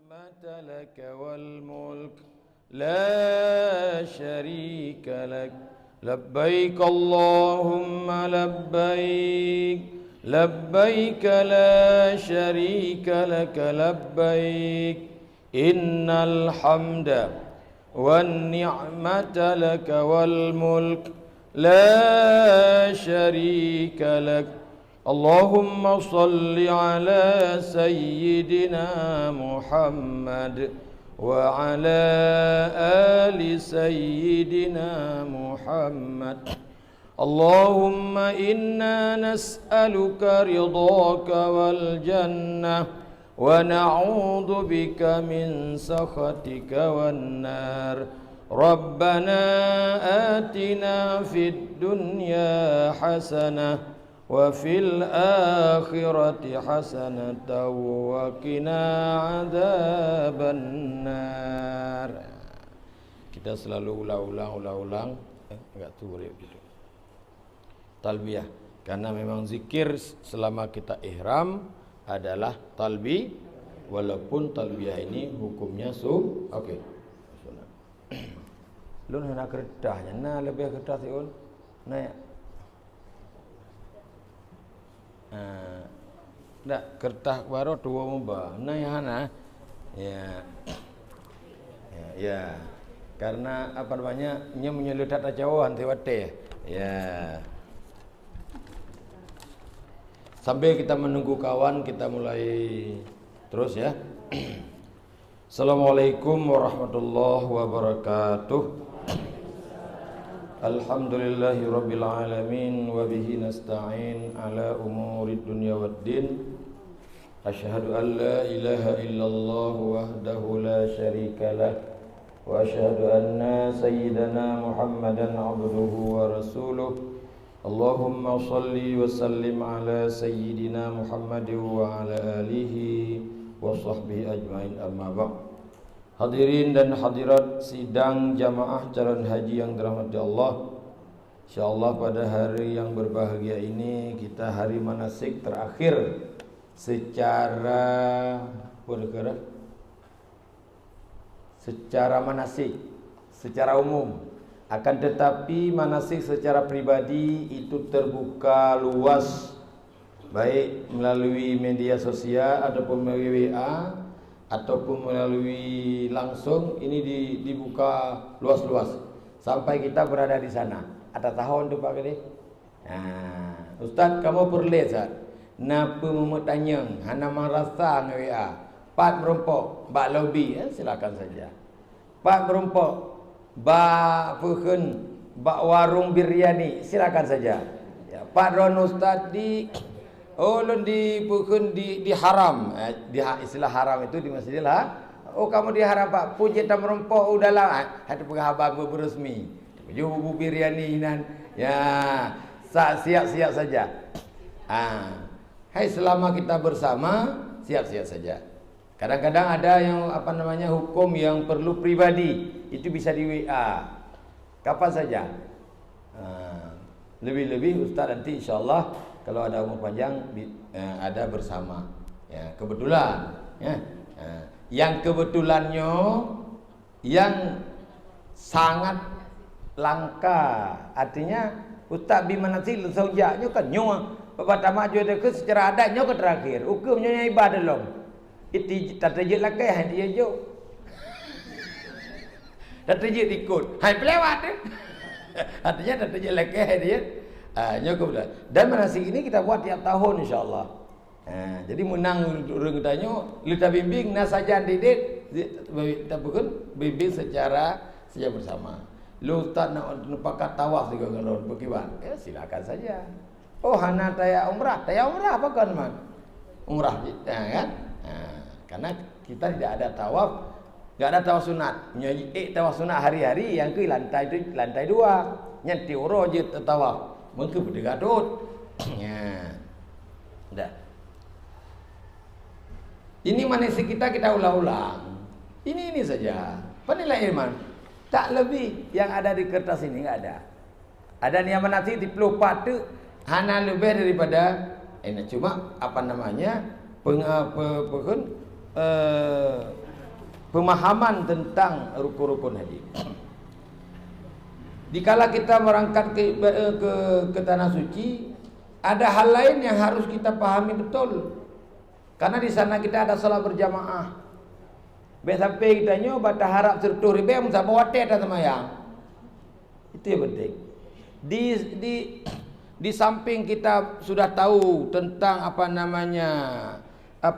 النعمة لك والملك لا شريك لك لبيك اللهم لبيك لبيك لا شريك لك لبيك إن الحمد والنعمة لك والملك لا شريك لك اللهم صل على سيدنا محمد وعلى آل سيدنا محمد اللهم إنا نسألك رضاك والجنة ونعوذ بك من سخطك والنار ربنا آتنا في الدنيا حسنة وفي الآخرة حسنة وقنا عذاب النار. Kita selalu ulang-ulang enggak tuh gitu. Talbiyah karena memang zikir selama kita ihram adalah talbi walaupun talbiyah ini hukumnya oke. Lu nak kertasnya nah lebih kertas sih naik. Ndak kertas baru tua mubah nah ya karena apa namanya nya menyeludat acawan tewate ya sambil kita menunggu kawan kita mulai terus ya. Assalamualaikum warahmatullahi wabarakatuh. Alhamdulillahi rabbil alamin wa bihi nasta'in ala umurid dunya waddin. Asyhadu an la ilaha illallah wahdahu la syarika lah wa asyhadu anna sayyidana Muhammadan abduhu wa rasuluh. Allahumma salli wa sallim ala sayyidina Muhammad wa ala alihi wa sahbihi ajmain amma ba'd. Hadirin dan hadirat sidang jamaah calon haji yang dirahmati Allah. InsyaAllah pada hari yang berbahagia ini kita hari manasik terakhir secara manasik secara umum. Akan tetapi manasik secara pribadi itu terbuka luas baik melalui media sosial ataupun melalui WA ataupun melalui langsung ini dibuka luas-luas sampai kita berada di sana. Ada tahun tu Pak Gede. Ustaz kamu perle Ustaz. Napa memutanya hana marasa WA. Pak merompok, bak lobby silakan saja. Pak merompok, bak fuhun, bak warung biryani silakan saja. Ya, Pak Ron Ustaz di ulun di pukun di haram istilah haram itu di Masjidil kamu di haram Pak puji tam rompok udahlah ada penghabar beresmi jubu biryani nan ya siap-siap saja hai selama kita bersama siap-siap saja. Kadang-kadang ada yang apa namanya hukum yang perlu pribadi itu bisa di WA kapan saja. Lebih-lebih Ustaz nanti insyaallah kalau ada umur panjang ada bersama ya kebetulan ya yang kebetulannya yang sangat langka artinya Ustaz bimanasi saujaknya kan nyo pada maju ke secara adatnya ke terakhir hukumnya ibadah long itu tatajik lakai dia jo tatajik ikut hai pelewat artinya tatajik lakai dia nyokop dah. Dan manasik ini kita buat tiap tahun insyaallah. Jadi menang urang tanya, kita bimbing nasajan didik kita bukan bimbing secara bersama. Lu tak nak pakat tawaf juga kalau berkiban. Ya silakan saja. Oh hana taya umrah apa kan man? Umrah kan? Karena kita tidak ada tawaf, enggak ada tawaf sunat. Tawaf sunat hari-hari yang ke lantai 2. Nyanti uro je tawaf. Mungkin berdegadut. Ya. Dah. Ini manasik kita ulang-ulang. Ini saja. Penilaian iman. Tak lebih yang ada di kertas ini enggak ada. Ada niat manasik di pelupat tu hana lebih daripada ini cuma apa namanya pemahaman tentang rukun-rukun haji. Dikala kita berangkat ke tanah suci, ada hal lain yang harus kita pahami betul. Karena di sana kita ada salat berjamaah. Sampai kita nyoba harap sertuh ribe musabah wate ada semayang. Itu yang penting. Di samping kita sudah tahu tentang apa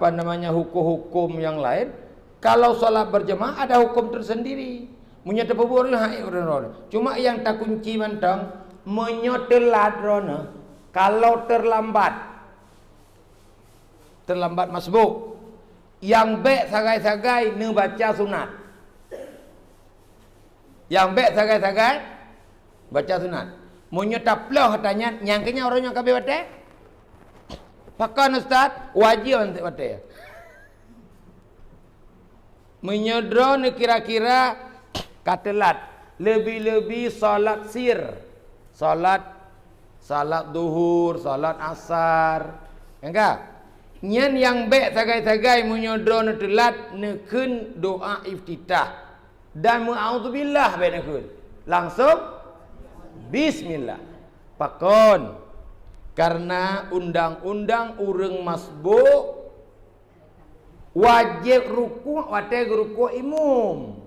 namanya hukum-hukum yang lain, kalau salat berjamaah ada hukum tersendiri. Menyata pebur cuma yang tak kunci mantang menyotelat rona kalau terlambat masbuk yang baik sagai-sagai ne baca sunat, yang baik sagai-sagai baca sunat. Menyata ploh katanya nyangkanya orangnya kabeh bate pakan ustaz wajib untuk bate menyodro ne kira-kira katelat lebih-lebih salat sir, salat duhur, salat asar, enggak? Nyen yang baik sagai-sagai menyodro ne telat nekeun doa iftitah dan mu'adzubillah bainakeun. Langsung bismillah. Pakon karena undang-undang urang masbuk wajib ruku' wate ruku' imum.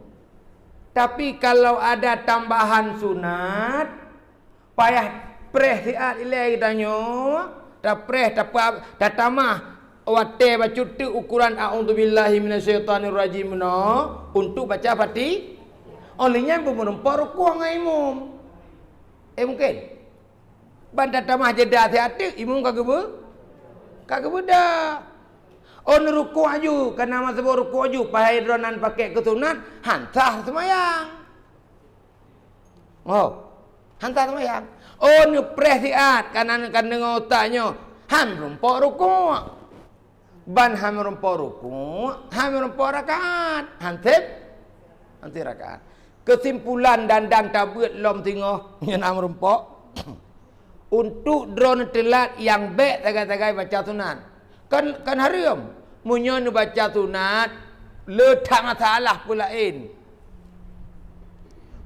Tapi kalau ada tambahan sunat, payah preh ilai tanyo, tak preh tak tamah wate baca tu ukuran a'udzubillahi minasyaitonirrajim untuk baca Fatih. Olehnya berempat ruku' dengan imum. Mungkin. Banda tamah jeda hati-hati imum kagak dah. On ruku' aju karena masa ruku' aju pahai dronan pakai kesunat hantah semayang. Oh, hantah semayang. On preh siat kanan dengan otaknya ham rumpok ruku'. Ban ham rumpok ruku', ham rumpok rakaat. Hanti rakaat. Kesimpulan dandang tabut lom tengah nyenam rumpok. Untuk drone telat yang baik tagai-tagai baca sunat. Kan haram munyo nu baca sunat le tak masalah pulain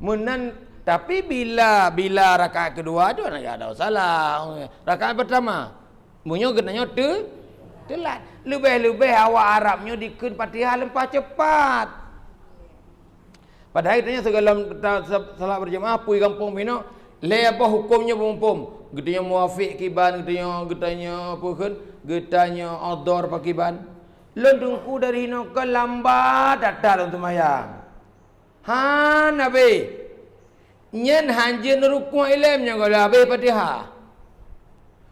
munan tapi bila rakaat kedua tu nak ada salah rakaat pertama munyo genanya telat lebih awak Arabnya dikeun Fatihah lempah cepat padahal itanya segala salat berjamaah pui kampung Mino le apa hukumnya bumpum gedanya muafiq kiban gedanya apa kan getanya odor pakiban lendungku dari hino ke lambat datang untuk mayang nabi nyen hanjin ruku' ilemnya kalau habis Fatihah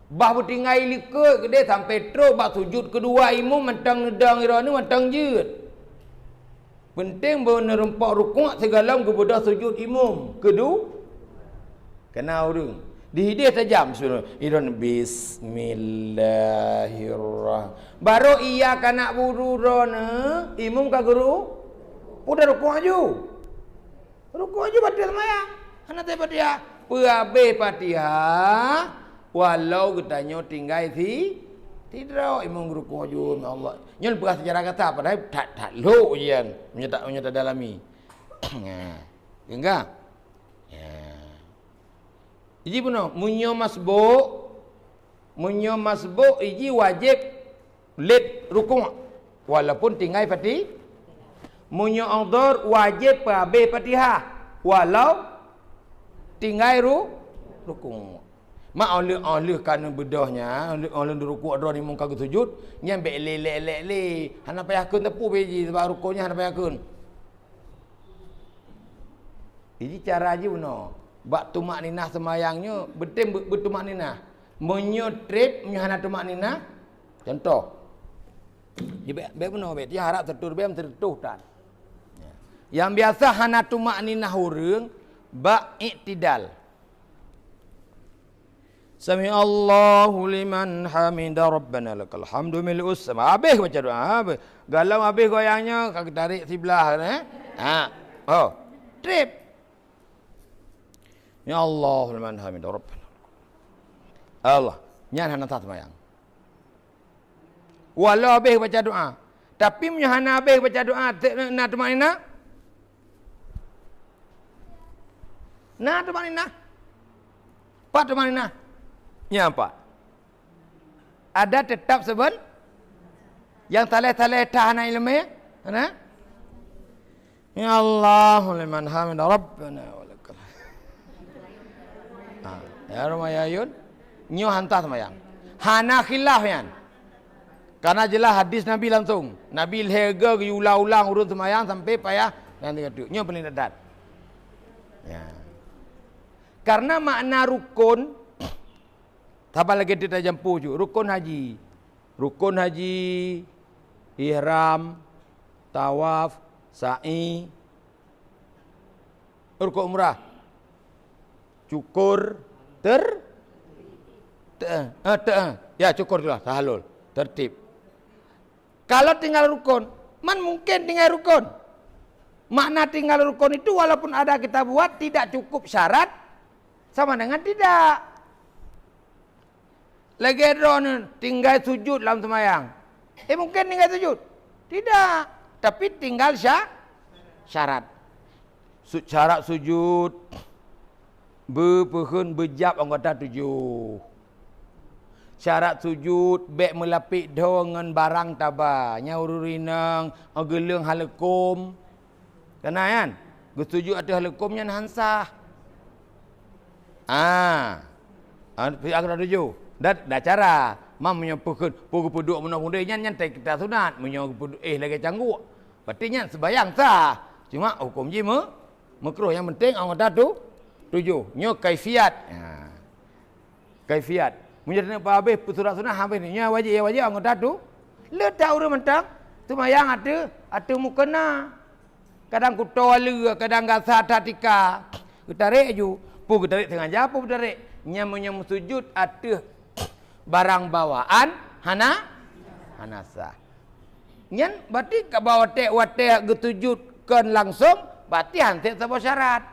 bah tinggal likut gede sampai terus bah sujud kedua imam mentang nedang irani mentang jut penting bawa nerempak ruku' segala kepada sujud imam kedua kenal dulu dihidir tajam bismillahirrahmanirrahim baru iya kana buru rona imum ka guru udah ruku' aju baca semayang ana teh Fatihah peabe Fatihah walau getanya tinggal tidak imum ruku' aju ya Allah nyen beras sejarah kata padahal tak lo yen menyata dalami enggak Iji puno munyo masbuk iji wajib let ruku' walaupun tinggal Fatih. Munyo adhar wajib pabe Fatihah walau tinggal ruku'. Mak oleh kana bedahnya oleh ruku' adhar ni mun kagak sujud nyambe le hana payahkeun tepu beji sebab ruku'nya hana payahkeun. Iji cara aji puno. Bak tumak ninah semayangnya betul bertumak ninah menyotrip menyahana tumak ninah contoh dia baik benar baik dia harap tertur baik tertuh tan yang biasa hana tumak ninah urang bak iktidal Sami Allahu liman hamida rabbana lakal hamdu mil'us sama habis baca doa galau habis goyangnya kaki tarik sebelah trip Ya Allah liman hamida rabbana Allah nyan hana tak semayang walau habis baca doa Tapi punya Hanabi baca doa na tumanina. Na tumanina. Pak tumanina. Nya apa? Ada tetap seben yang taleh-taleh tahan ilmu ana ya Allah liman hamid rabbana walakal ya rumayayun nyo hantar semayang hana khilaf yan karena jelas hadis Nabi langsung Nabi hega ulang-ulang urut semayang sampai payah yang tiga nyo paling dekat ya karena makna rukun apa lagi kita jampu ju rukun haji ihram, tawaf, sa'i, rukun umrah, cukur, ya cukur itulah, tahalul, tertib. Kalau tinggal rukun, mungkin tinggal rukun. Makna tinggal rukun itu walaupun ada kita buat tidak cukup syarat, sama dengan tidak. Lagi ada tinggal sujud dalam sembahyang. Mungkin tinggal sujud? Tidak. Tapi tinggal syarat. Syarat sujud. Berjab anggota 7. Syarat sujud. Bek melapik dengan barang tabah. Nyaururinang. Geleng halekum. Kena kan? Sujud atas halekumnya hansah. Agak 7. Dah cara. Mam punya pukul mudah-mudah nyantai kita sunat punya lagi cangguk. Berarti nyan sebayang sah. Cuma hukum je makruh yang penting anggota tu 7. Nyo kaifiat. Kaifiat. Munjat apa habis surat sunat habis ni nya wajib anggota tu. Letak urang mentang semayang ada mukena. Kadang kutol kadang gasa tatika. Kutarik ju. Pu kutarik tengah japu kutarik. Nya sujud ada barang bawaan hanasa. Nyen berarti ka bawa wate getujudkan langsung berarti hantik sebuah syarat.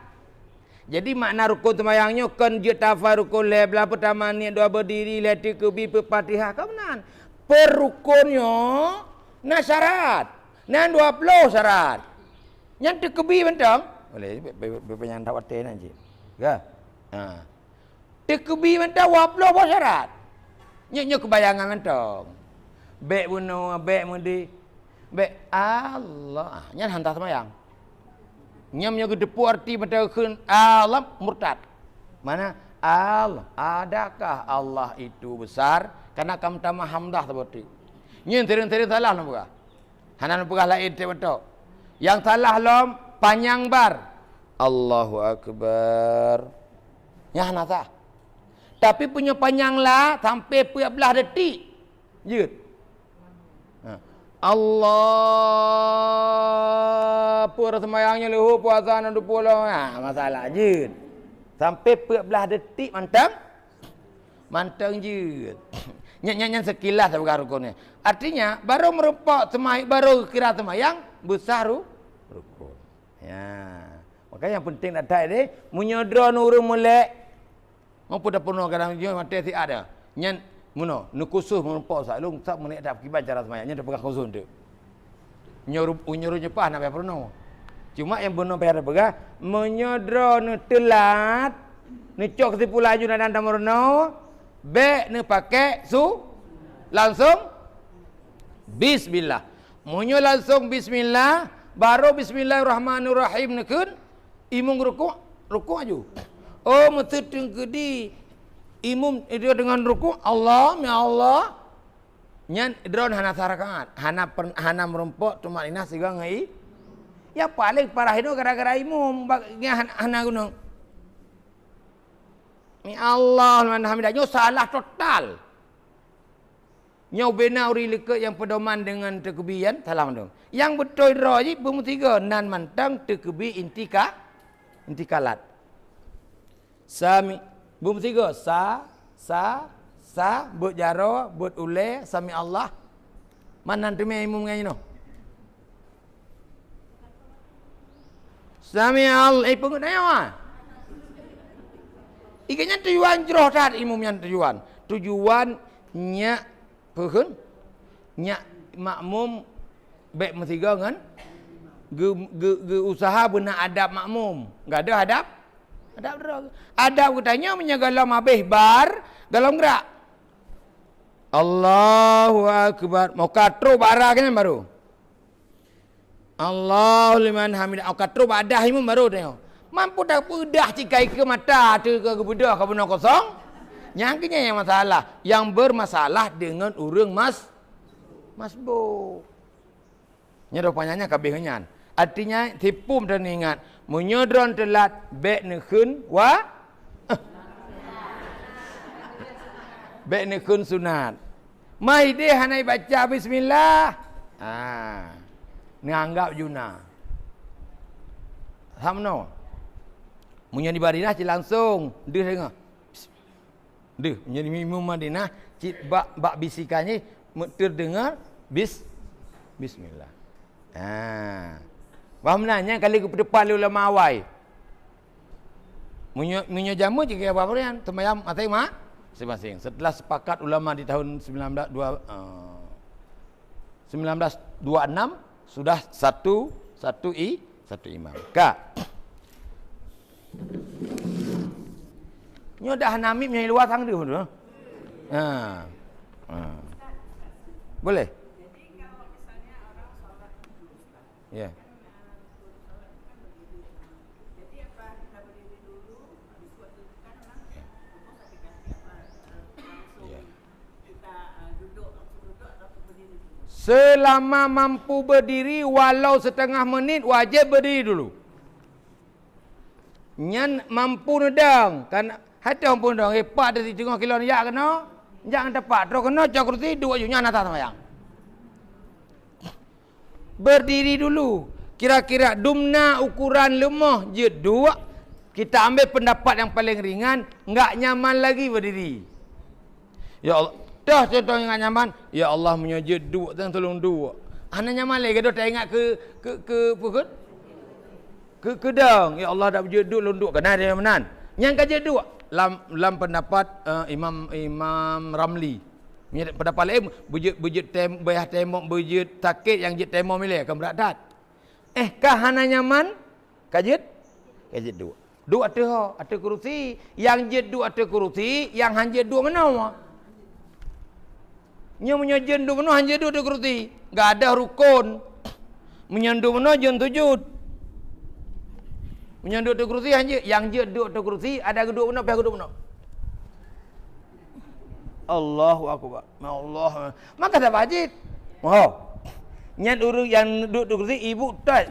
Jadi makna rukun semayangnya kan je tafar rukun lebla pertama ni dua berdiri leti kebi Fatihah kemenan. Perukunnya na syarat. Nan 20 syarat. Nyen kebi bentang boleh berpenyang wate nanti. Ga? Kebi bentang 20 syarat. Nyo kebayangan entong. Bek bunuh, bek mudi. Bek Allah. Nyan hantar semayang. Nyam nyo gedepu arti pada Allah murtad. Mana? Allah. Adakah Allah itu besar? Karena kamu tamah hamdah seperti. Nyen tering-tering salah nak buka. Hanan buka lain te betul. Yang salah lom panjang bar. Allahu akbar. Nya hanasa. Tapi punya panjang lah sampai 14 detik. Jut. Allah pura semayangnya lehu puasa 20. Masalah jut. Sampai 14 detik mantang jut. Nyanyi sekilas sebagai rukunnya. Artinya baru merempak semayang baru kira semayang besar rukun. Ya. Makanya yang penting nak tahu ni menyodron urung molek. Mampu dah penuh kadang dia mati si ada. Nyan muno nukusuh merempak salung sak menek dak kiban cara semayang nya dak pegang khusus tu. Nyuruh nyepah nak penuh. Cuma yang benar bayar pegang menyodron telat ni cok si pulaju dan tamurno be ni pakai langsung bismillah. Munyo langsung bismillah baru bismillahirrahmanirrahim nekun imung rukuk aju. Oh mesti tengkedi imum itu dengan ruku Allah ya Allah nyan drone hana sarakat hana merempok cuma ina siga ngai ya paling parah itu gara-gara imum hana gunung ya Allah alhamdulillah salah total nyo bena uri leke yang pedoman dengan tekebian salah dong yang betul roji bumutiga nan mantang tekebi intikalat Sami bum tiga sa buat jaro buat ule sami Allah mana nanti imum ngani no sami Allah pengut ayo ikanya tujuan jroh tat imumnya tujuannya pehun nya makmum Baik mestiga kan? Ge usaha benar adab makmum. Enggak ada adab? Adab derang. Adab katanya menyagalam habis bar, galam gerak. Allahu akbar. Mau katro bara kan baru. Allahu liman hamid. Au katro badah imam baru tengok. Mampu dah pedah cikai ke mata tu ke bedah ke benar kosong. Yang kini yang masalah, yang bermasalah dengan urang masbuk. Nya rupanya kabehnya. Artinya tipum dan ingat, menyodron telat bek nekun wa bek nekun sunat. Mai dia hanai baca bismillah. Nganggap juna. Hamno. Munya di Madinah langsung dia tengok. Deh, menjadi minum Madinah, bak bisikannya terdengar bismillah. Faham nanya kali ke depan ulama awai. Munyo jamu jika apa yang temayam atai mak masing-masing. Setelah sepakat ulama di tahun 1926 sudah satu imam. Kak. Nyo dah namim yang luar sang dia tu. Boleh? Jadi kalau misalnya orang sholat dulu, Ya. jadi apa kita berdiri dulu, habis waktu itu kan orang rumah tapi ganti apa langsung kita duduk atau berdiri dulu. Selama mampu berdiri walau setengah menit wajib berdiri dulu. Nyan mampu nedang kan hati orang pun dong hebat dari tengok kilo ni jak kena jangan tepat terus kena cak kursi dua junya atas sembahyang. Berdiri dulu. Kira-kira dumna ukuran lemah je dua. Kita ambil pendapat yang paling ringan, enggak nyaman lagi berdiri. Ya Allah, dah contoh yang nyaman, ya Allah menyujud dua dan tolong dua. Ana nyaman lagi dah tak ingat ke kedang. Ya Allah dah berjud dua lunduk kena dia menan. Yang kaje dua lam pendapat Imam Ramli. Pendapat lain berjud bayah tembok berjud sakit yang jud tembok milih akan beradat. Kah hana nyaman? Kajet dua. Dua ada kursi. Yang jud dua ada kursi, yang hanjed dua mana? Nya menyajen dua mana hanjed dua ada kursi. Enggak ada rukun. Menyandu mana jen sujud. Menyandu ada kursi hanjed, yang jud dua ada kursi, ada kedua mana, pihak kedua mana? Allahu akbar. Allah. Maka dah wajib. Oh. Nyat urang yang duduk di kursi ibu ustaz.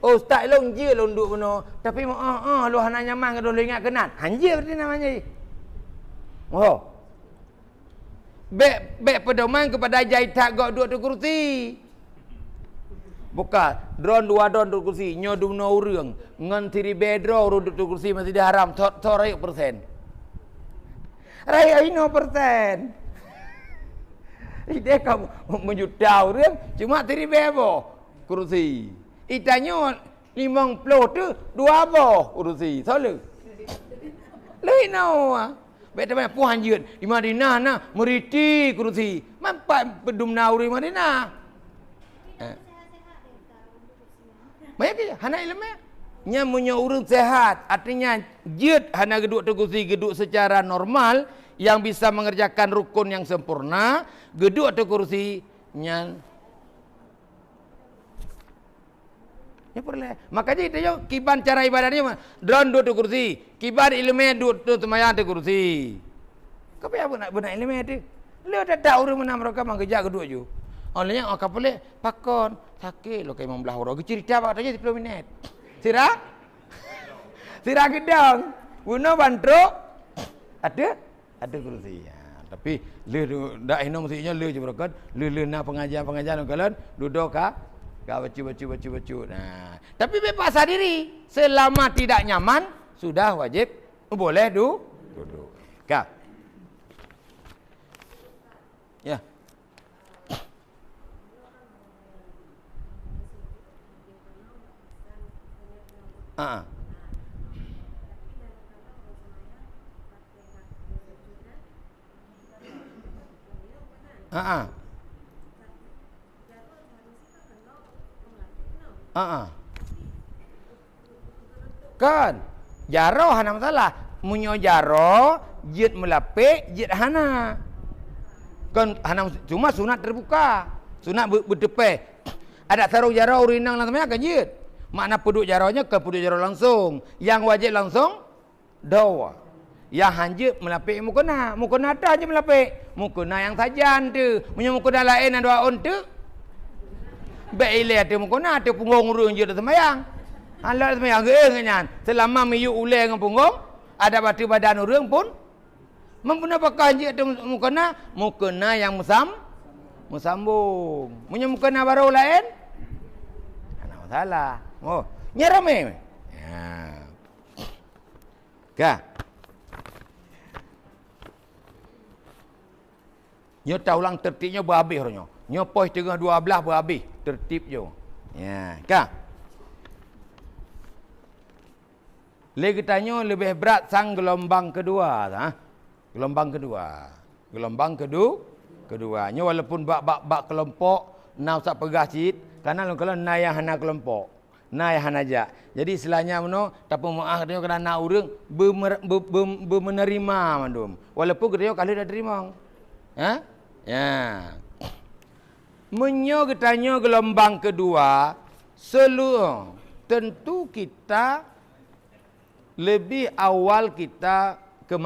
Oh ustaz long je long duduk mana. Tapi lu hana nyaman kalau ingat kenan. Hanje berarti namanya. Oh. Bek pedoman kepada jaitak gak duduk di kursi. Bukan, dua duduk kursi, nyodu no urang, ngan tiri bedro duduk kursi masih diharam, torai persen. Raya ini persen. Ide kamu menjuta urang, cuma tiri bebo kursi. Itanya 50 tu, dua boh kursi, selalu. Lain nawa. Betul mana puan jut di Madinah na meriti kursi. Mampak pedum nauri Madinah. Banyak dia, hana ilmu. Nya punya urang sehat, artinya jut hana geduk kursi geduk secara normal yang bisa mengerjakan rukun yang sempurna, geduk atau kursi nya. Ya boleh. Makanya itu yo kiban cara ibadahnya drone duduk kursi, kiban ilmu duduk semayang di kursi. Kau apa nak benar ilmu itu? Lu ada tahu orang mana mereka mengkerja kedua ju. Olehnya orang boleh pakon sakit lo kayak membelah orang. Cerita apa saja 10 minit. Sira gedang. Guna bantro ada kursi. Ya, tapi lu dak ino mestinya lu je berkat. Lu nak pengajian kalian duduk ka baca. Nah, tapi bebas diri. Selama tidak nyaman sudah wajib boleh duduk. Kak. Ya. Kan jaro hana masalah. Munyo jaro jid melapik jid hana. Kan hana cuma sunat terbuka. Sunat berdepan. Ada sarung jaro urinang langsungnya kan jid. Makna puduk jaronya ke puduk jaro langsung. Yang wajib langsung dawa. Yang hanjib melapik mukena. Mukena dah je melapik. Mukena yang sajan tu. Munyo mukena lain ada on tu. Baik ada mukena ada punggung urung je dah semayang. Alah semayang ngan. Selama miyu ulai dengan punggung, ada batu badan urang pun mempuna pakai je tu mukena yang musambung. Munyo mukena baru lain. Ana masalah. Oh, nyerame. Ya. Ka. Nyo taulang tertibnya berhabis orangnya. Nyo pos tengah 12 berhabis tertib je. Ya, ka. Lagi tanya lebih berat sang gelombang kedua, Gelombang kedua. Gelombang kedua. Nyo walaupun bak kelompok na usah pegah cit, karena kalau na yang hana kelompok. Na yang hana aja. Jadi istilahnya mano tapi maaf dia kena na urang menerima mandum. Walaupun dia kalau dah terima. Ha? Ya. Menyo ketanya gelombang kedua, seluruh tentu kita lebih awal kita ke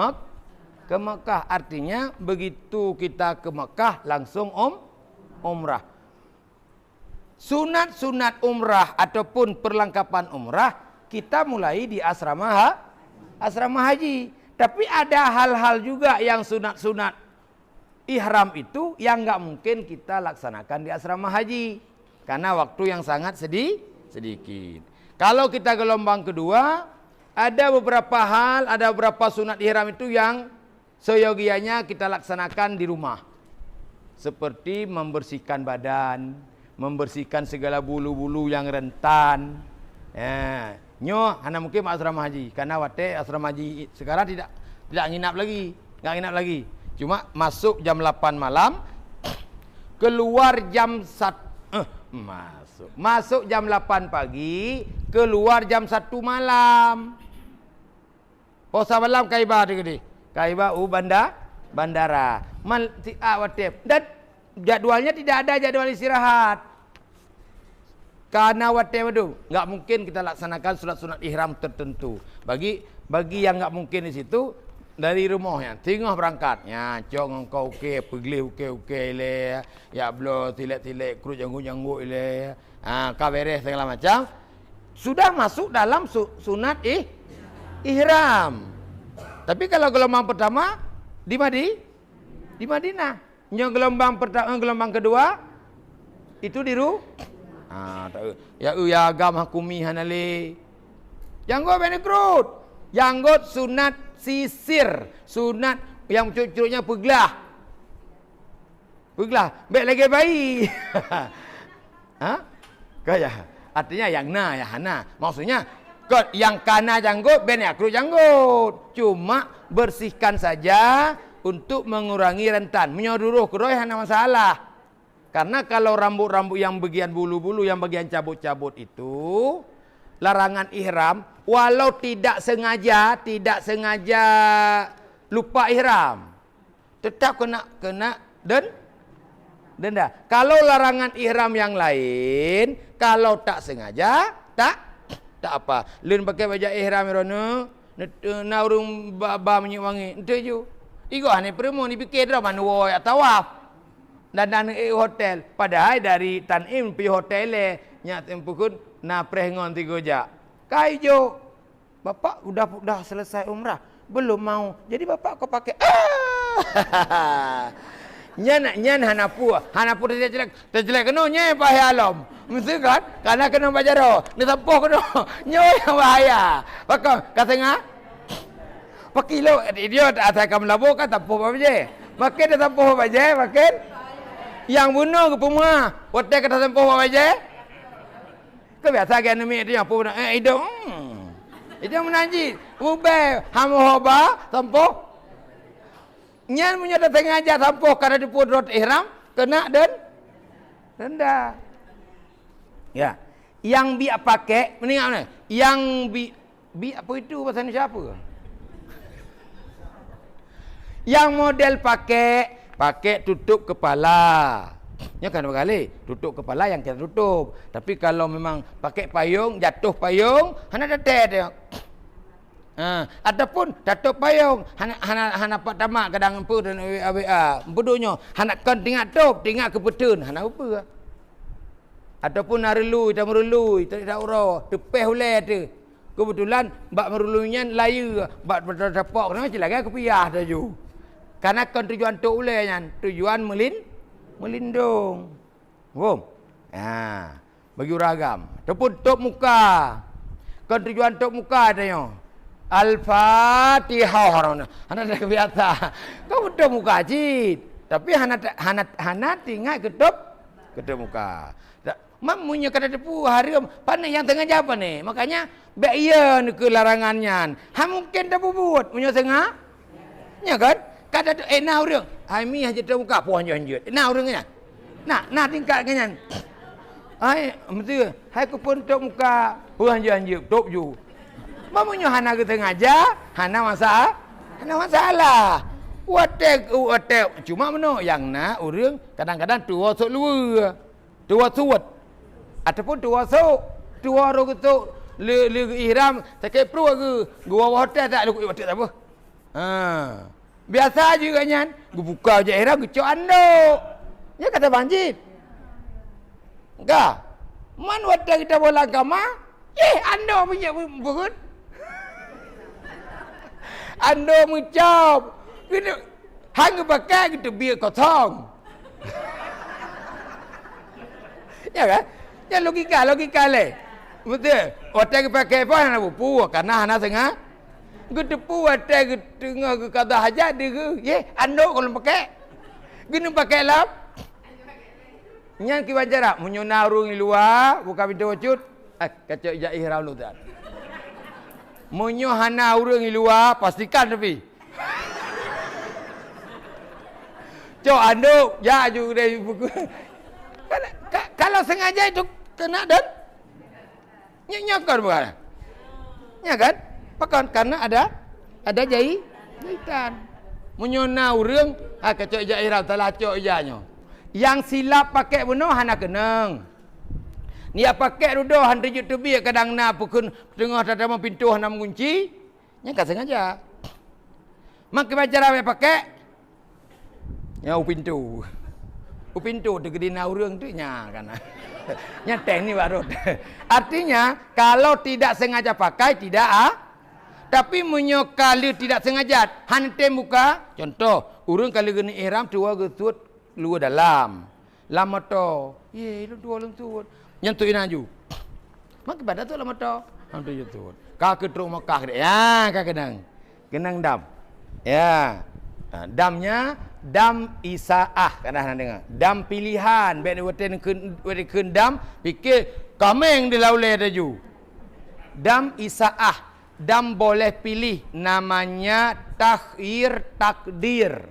Mekah. Artinya begitu kita ke Mekah langsung umrah. Sunat-sunat umrah ataupun perlengkapan umrah kita mulai di asrama haji. Tapi ada hal-hal juga yang sunat-sunat ihram itu yang enggak mungkin kita laksanakan di asrama haji karena waktu yang sangat sedikit. Kalau kita gelombang kedua, ada beberapa hal, ada beberapa sunat ihram itu yang seyogianya kita laksanakan di rumah. Seperti membersihkan badan, membersihkan segala bulu-bulu yang rentan. Nyo hanya mungkin asrama haji karena wate asrama haji sekarang tidak nginap lagi. Cuma masuk jam 8 malam, keluar jam 1 masuk jam 8 pagi, keluar jam 1 malam. Posa malam Kaiba tadi. Kaiba bandara. Dan jadwalnya tidak ada jadwal istirahat. Karena enggak mungkin kita laksanakan sunat-sunat ihram tertentu. Bagi yang enggak mungkin di situ, dari rumahnya tengah berangkatnya cok engkau pergi le ya blo tilek kru janggu le kaberes segala macam sudah masuk dalam sunat ihram. Tapi kalau gelombang pertama di Madinah, yang gelombang kedua itu di ya agam hakumi hanale janggo benekrut janggot sunat sisir, sunat yang cucuknya peglah, baik lagi bayi. Kaya artinya yang na ya hana. Maksudnya yang kana janggut ben ya kru janggut. Cuma bersihkan saja untuk mengurangi rentan. Menyoduruh kroy hana masalah. Karena kalau rambut-rambut yang bagian bulu-bulu, yang bagian cabut-cabut itu larangan ihram, walau tidak sengaja lupa ihram, tetap kena denda. Kalau larangan ihram yang lain, kalau tak sengaja, tak apa. Lin pakai baju ihram rono, na urung ba menyiwangi, ente ju. Igo ane premo ni pikir dah mana wo ya tawaf. Dan hotel, padahal dari Tanim pi hotel nyat empukun na prengon 3 jam. Kaijo. Bapak udah selesai umrah, belum mau. Jadi bapak kau pakai nyan hanapu terjelek kena nye bahaya alam. Mesti kan? Karena kena bajaro, ni tempoh kena. Nyoy yang bahaya. Pakak katanya pakilo dia atas kamu labo kan tempoh apa je. Makin dia tempoh apa je, makin yang bunuh ke puma. Hotel kata tempoh apa je. Kebiasa kan ni dia pun hidung. Itu menanji. Ubay hamu hoba tempoh. Nyan punya datang aja tempoh karena di pudrot ihram kena denda. Ya. Yang biak pakai, mendengar mana? Yang bi apa itu bahasa Indonesia apa? Yang model pakai tutup kepala. Ya kan kali tutup kepala yang kita tutup. Tapi kalau memang pakai payung, jatuh payung, hana datet dia. Ataupun tutup payung, hana pak tamak kadang empu dan WA. Bodohnya, hana kan tinggal kepetun, hana apa? Ataupun narelu, tak merelu, tak ura, tepeh ulai tu. Kebetulan bak merulunya layu, bak berdapak macam lagi aku piah taju. Karena kan tujuan tok ulainya, tujuan melindung. Faham? Bagi ragam. Ataupun tok muka. Kan tujuan tok muka tanya. Al-Fatihah orang. Hana dah biasa. Kau tok muka cit. Tapi hana tinggal ketup muka. Mamunya kata depu hari pandai yang tengah jawab ni. Makanya baik ke larangannya. Mungkin tak buat punya tengah. Ya kan? Kata tu nah orang. Ai aja tu muka puan janjut. Nah orangnya. Nah tingkat kanyan. Ai mesti hai ku pun tok muka puan janjut tok ju. Mamunya hana ke tengah aja, hana masalah. Watek. Cuma meno yang nak orang kadang-kadang tua sok luar. Tua suat. Ataupun tua orang tu le ihram tak ke pro ke gua hotel tak lu hotel apa. Biasa juga kan. Gua buka je ihram gecok ando. Ya kata banjit. Enggak. Man hotel kita bola agama. Ando punya burut. Ando mencap. Gitu. Hang pakai gitu biar kosong. Ya kan? Ya logika le. Betul. Hotel pakai apa hana bupu karena hana tengah. Gedepu hotel tengah ke kata hajat dia ke. Ando kalau pakai. Gini pakai lap. Nyan ki wajar menyuna urung luar buka pintu wacut. Kacau ijak ihram lu tak. Munyo hana urung luar pastikan tapi. Cok ando ya ju dari buku. Kalau sengaja itu kena dan nyakar bukan? Ya kan? Pakan karena ada jahitan. Menyona urang kacok ijak ihram talacok ijaknya. Yang silap pakai benar hana kenang. Dia pakai rudo handa YouTube kadang na pukun tengah tadama pintu hana mengunci. Nya kan sengaja. Mak cara pakai nya pintu. Pintu degedina urang tu nya kan. Nya teng ni baru. Artinya kalau tidak sengaja pakai tidak tapi menyokali tidak sengaja hante muka. Contoh, urang kalau geni ihram tua getut luar dalam. Lama to. Lu dua lentut. Nyentuhin aju. Mak pada tu lama to. Hantu jutut. Ka ketruk Mekah dia. Ya, ka kenang dam. Ya. Damnya dam isaah kadang dengar. Dam pilihan. Baik dia kun dam fikir kameng di laule taju. Dam isaah. Dam boleh pilih namanya takhir takdir.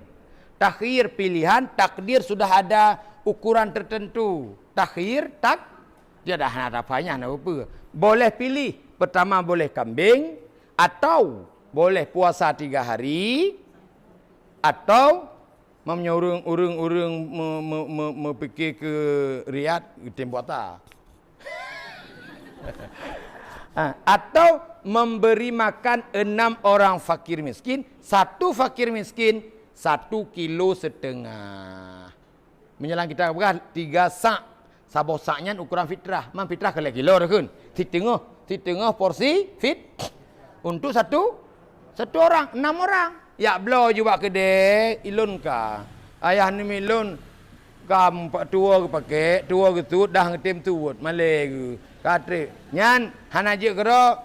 Takhir pilihan, takdir sudah ada ukuran tertentu. Takhir dia dah ada apanya apa. Boleh pilih. Pertama boleh kambing atau boleh puasa 3 hari atau menyuruh urung pergi ke Riyadh ke Tembuata. Atau memberi makan 6 orang fakir miskin, 1 fakir miskin 1,5 kilo. Menyelang kita berapa? 3 sak. Sabo saknya ukuran fitrah. Man fitrah kalau kilo dah kan. Tengah porsi fit untuk satu orang, 6 orang. Ya belo juga kedai ilun ka. Ayah ni milun kam pak tua ke pakai, tua ke tu dah ngetim tuut malai ke. Katre nyan hanaje kero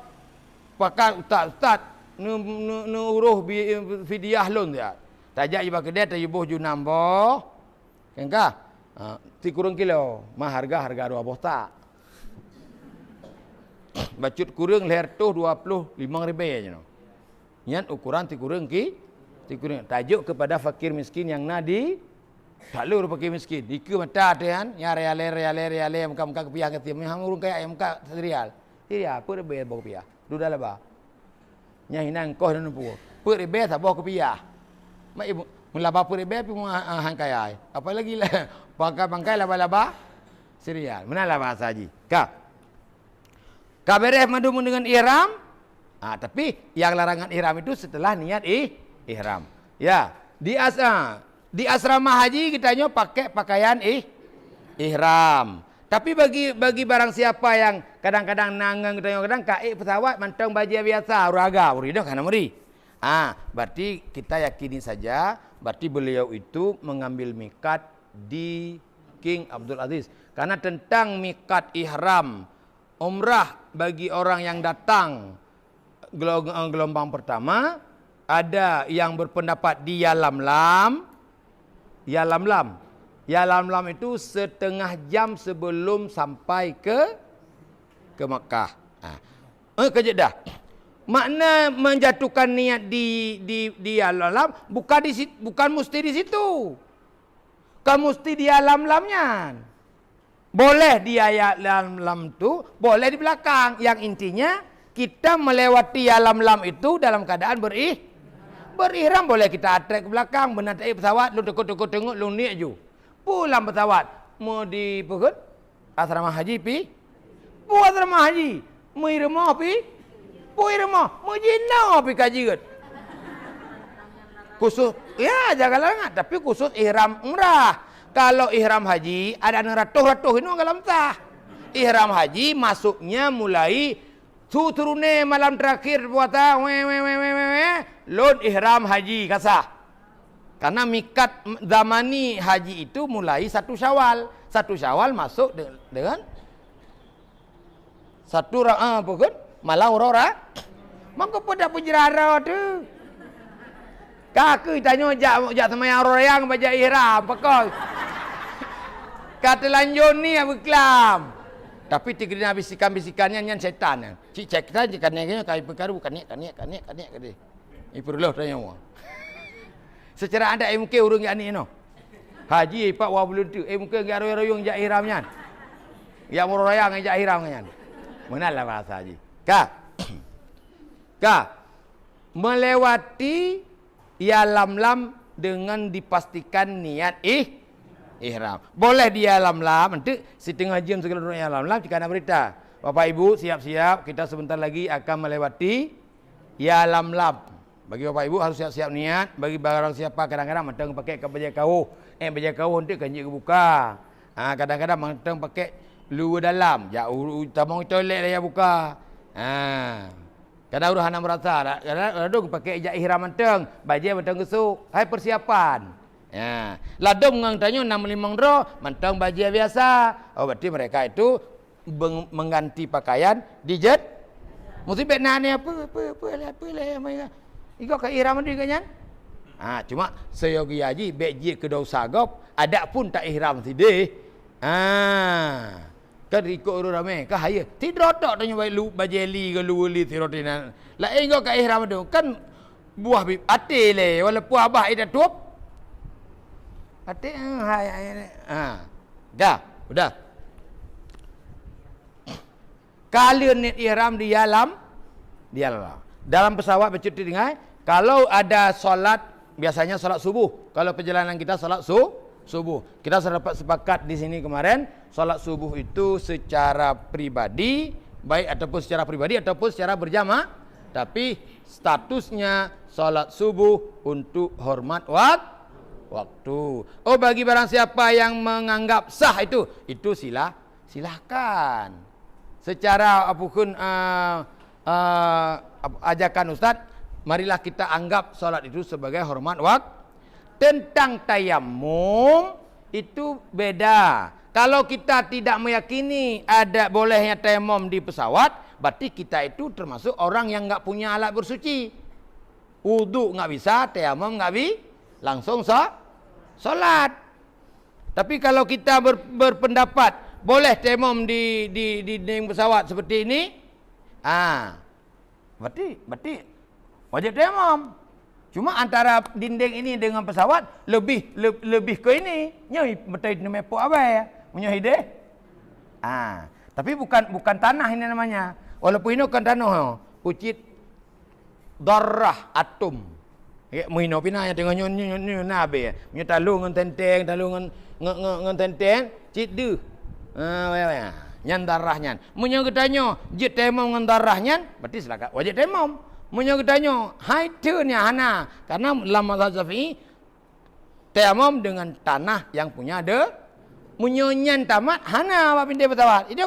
pakai ustaz nu uruh fidyah lun dia. Tajak juga kedai tajubuh ju nambah. Kengka? Ti kurang kilo, mah harga 2 bosta. Bacut kurang leher tu 25 ribu aja. Nyan ukuran ti kurang tajuk kepada fakir miskin yang nadi Tak lu pakai miskin. Ika mata tu kan, ya reale muka kepiah kata, hang urung kaya muka serial. Serial apa dia bayar bawa kepiah. Duda laba. Nya hinan koh dan pu. Pe dia bayar bawa kepiah. Mak ibu mula bapa dia bayar pi hang kaya. Apa lagi lah bangkai laba-laba serial. Menalah bahasa haji. Ka beres madu dengan ihram. Tapi yang larangan ihram itu setelah niat ihram. Ya, di asrama haji kita nyo pakai pakaian ihram. Tapi bagi barang siapa yang kadang-kadang nangang kadang kai pesawat mantang baju biasa uraga urido kana muri. Berarti kita yakini saja berarti beliau itu mengambil mikat di King Abdul Aziz. Karena tentang mikat ihram umrah bagi orang yang datang gelombang pertama ada yang berpendapat di Yalamlam. Yalamlam itu setengah jam sebelum sampai ke Mekah. Ke Jeddah. Makna menjatuhkan niat di Yalamlam bukan mesti di situ. Kan mesti di Yalamlamnya. Boleh di Yalamlam tu, boleh di belakang. Yang intinya kita melewati Yalamlam itu dalam keadaan berihram. Boleh kita atrek ke belakang, menaiki pesawat, lu tekuk tengok, lu niat ju. Pulang pesawat, mau di pukul asrama haji pi. Pu asrama haji, mau irmah pi. Pu irmah, mau jinau pi kaji gat. Khusus, ya jangan tapi khusus ihram umrah. Kalau ihram haji ada ratus ini enggak lamsah. Ihram haji masuknya mulai turune malam terakhir puasa load ihram haji kasah. Karena mikat zamani haji itu mulai 1 Syawal. 1 Syawal masuk dengan 1 pokok malam aurora. Mangko pada pujrara tu. Kaki tanya jak sama yang aurora yang baca ihram pokok. Kata lanjut ni apa kelam. Tapi tigrinya bisikan-bisikannya nyan setan. Cik cek saja kan kai perkara bukan kania kade. Iperloh tanya wa. Secara ada MK urung ya ni no. Haji pak wa belum tu. MK ga royong jak ihramnya. Ya murayang jak ihramnya. Menalah bahasa haji. Melewati Yalamlam dengan dipastikan niat ihram. Boleh di Yalamlam, nanti setengah jam segala dunia Yalamlam jika ada berita. Bapak Ibu siap-siap, kita sebentar lagi akan melewati Yalamlam. Bagi Bapak Ibu harus siap-siap niat. Bagi barang siapa kadang-kadang mantang pakai ke baju kau. Baju kau nanti kanjik buka. Kadang-kadang mantang pakai luar dalam. Jauh tamang toilet dia buka. Kadang urang hana merasa. Kadang pakai ijaz ihram mantang. Baju mantang gesuk. Hai persiapan. Ya, ladom ngang tanya 65 ro, mantang baju biasa. Berarti mereka itu mengganti pakaian di jet. Mesti benane apa lah. Iko ke ihram dia kanyan. Cuma seyogi haji beji ke dosa gop, ada pun tak ihram sideh. Kan ikut urut ramai, kah ya. Tidak tok tanya baik lu bajeli ke luweli tirotinan. Lah iko ke ihram tu kan buah bib ate le walaupun abah ida tup. Ate udah. Kalian niat ihram di Yalam. Dalam pesawat bercuti dengan kalau ada solat, biasanya solat subuh. Kalau perjalanan kita solat subuh. Kita sudah dapat sepakat di sini kemarin, solat subuh itu secara pribadi, baik ataupun secara berjamaah, tapi statusnya solat subuh untuk hormat waktu. Bagi barang siapa yang menganggap sah itu silahkan. Secara apapun ajakan Ustaz, marilah kita anggap solat itu sebagai hormat waktu. Tentang tayamum itu beda. Kalau kita tidak meyakini ada bolehnya tayamum di pesawat, berarti kita itu termasuk orang yang enggak punya alat bersuci. Wudu enggak bisa, tayamum enggak bisa, langsung solat. Tapi kalau kita berpendapat boleh tayamum di pesawat seperti ini, berarti wajib tayamum. Cuma antara dinding ini dengan pesawat lebih ke ini. Nyoi betul mepo apa ya? Menyoi deh. Tapi bukan tanah ini namanya. Walaupun ini bukan tanah, ucit darah atom. Ya, muhino pina yang tengah nyo nabe. Nyo talu ngan tenteng, ngan tenteng, cit de. Nyan darahnya. Munyo getanyo, jit temom ngan darahnya, berarti silakan wajib temom. Munyo getanyo, hai tunya hana. Karena dalam mazhab Syafi'i temom dengan tanah yang punya ada. Munyo nyan tamat hana apa pindah pesawat. Itu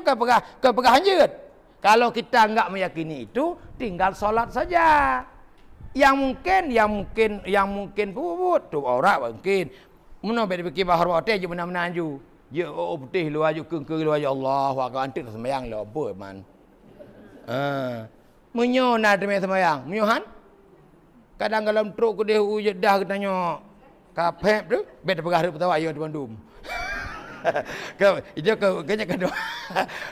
kepegah hanjut. Kalau kita enggak meyakini itu, tinggal solat saja. Yang mungkin puput tu orang mungkin. Mana beda fikir bahar hotel je benar-benar anju. Ya putih lu aju ke lu aju Allahu akbar antik sembahyang lu apa man. Menyo na demi sembahyang. Menyohan. Kadang dalam truk ke dia dah katanya kapep tu beda pegah pertama ayo di Bandung. Itu kayaknya kedua.